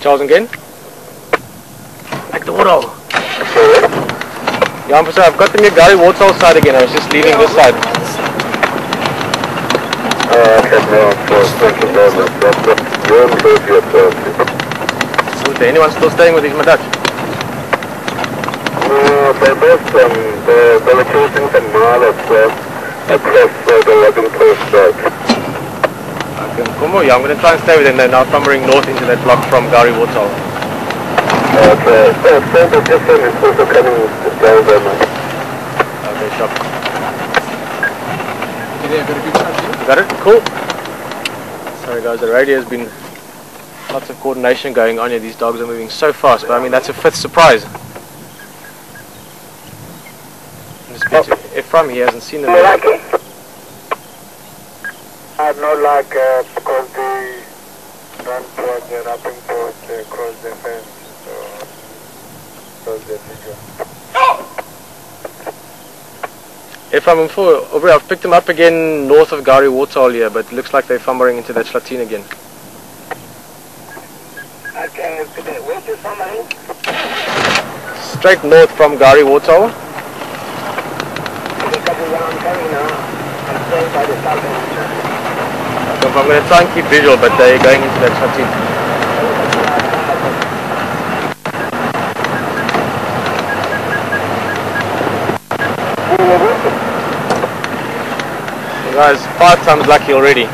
Charles again. Like the water. Yeah, officer, I've got them here Gary Waterhole side again. I was just leaving this side. Okay, no, thank you very much. Is there anyone still staying with these Madach? No, they're both they were chasing some miles across the logging post road. Okay, Kumbo, yeah, I'm going to try and stay with them. They're now thumbering north into that block from Gary Waterhole. Okay, so the distance is also coming down there, man. Okay, shop. Okay, got a good shot here. Got it? Cool. Sorry guys, the radio has been lots of coordination going on here. These dogs are moving so fast, but I mean that's a fifth surprise. If from he hasn't seen them yet. I have no luck because they run towards the wrapping post across the fence, so the figure. If I'm in full, I've picked them up again north of Gary Waterhole here, but it looks like they're fumbling into that Slatine again. Okay, where's the fumbling? Straight north from Gary Waterhole. I'm going to try and keep visual, but they're going into that Slatine. Guys, 5 times lucky already.